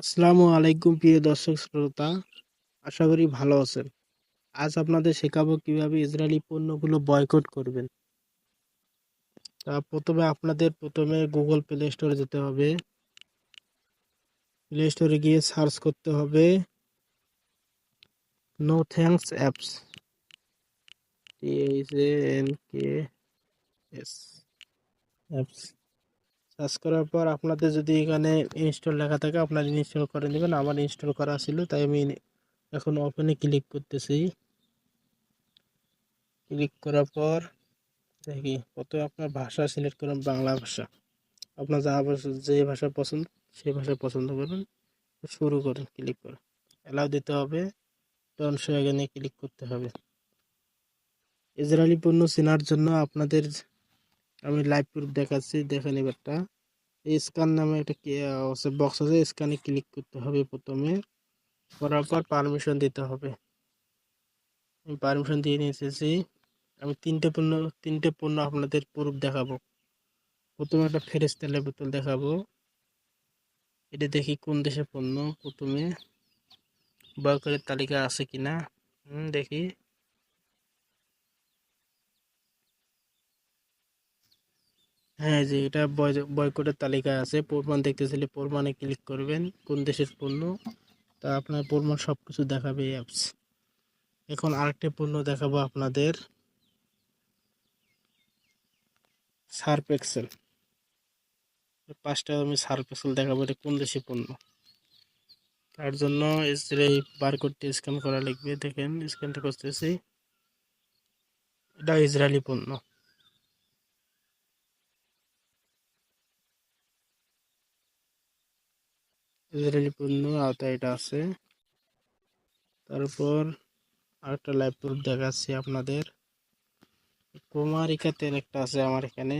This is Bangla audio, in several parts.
আসসালামু আলাইকুম প্রিয় দর্শক শ্রোতা, আশা করি ভালো আছেন। আজ আপনাদের শেখাবো কিভাবে ইসরায়েলি পণ্যগুলো বয়কট করবেন। প্রথমে আপনাদের গুগল প্লে স্টোরে যেতে হবে। প্লে স্টোরে গিয়ে সার্চ করতে হবে no thanks apps, THANKS apps. Search করার পর আপনাদের যদি এখানে ইনস্টল লেখা থাকে আপনারা ইনস্টল করে নেবেন। আমার ইনস্টল করা ছিল তাই আমি এখন ওপেনে ক্লিক করতেছি। ক্লিক করার পর দেখি প্রথমে আপনার ভাষা সিলেক্ট করুন, বাংলা ভাষা। আপনার যে ভাষা পছন্দ সেই ভাষা পছন্দ করুন, শুরু করুন, ক্লিক করুন, অ্যালাউ দিতে হবে, ডন শো এখানে ক্লিক করতে হবে। ইসরায়েলি পণ্য চেনার জন্য আপনাদের আমি লাইভ প্রুফ দেখাচ্ছি, দেখেন এবারটা। এই স্ক্যান নামে একটা বক্স আছে, স্ক্যানে ক্লিক করতে হবে প্রথমে। করার পর পারমিশন দিতে হবে। আমি পারমিশন দিয়ে নিয়ে এসেছি। আমি তিনটে পণ্য আপনাদের প্রুফ দেখাবো। প্রথমে একটা ফ্রেশ তেলের বোতল দেখাবো। এটা দেখি কোন দেশের পণ্য। প্রথমে বয়কটের তালিকা আছে কিনা দেখি। হ্যাঁ, যে এটা বয়কটের তালিকায় আছে। প্রমাণ দেখতে চাইলে প্রমাণে ক্লিক করবেন, কোন দেশের পণ্য। তা আপনার প্রমাণ সবকিছু দেখাবে এই অ্যাপস। এখন আরেকটা পণ্য দেখাবো আপনাদের, সার্ফ এক্সেল। 5টা আমি সার্ফ এক্সেল দেখাবো, এটা কোন দেশের পণ্য। তার জন্য এই বারকোডটি স্ক্যান করা লাগবে। দেখেন স্ক্যানটা করতেছি, এটা ইসরায়েলি পণ্য। ইসরায়েলি পণ্য আওতায় এটা আছে। তারপর আরেকটা লাইভ প্রুফ দেখাচ্ছি আপনাদের। কুমারিকা তেল একটা আছে আমার এখানে,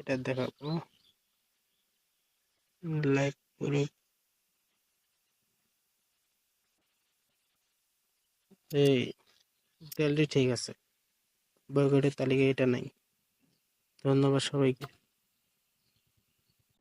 এটা দেখাবো লাইভ প্রুফ। এই তেলটি ঠিক আছে, বয়কটের তালিকায় এটা নাই। ধন্যবাদ সবাইকে।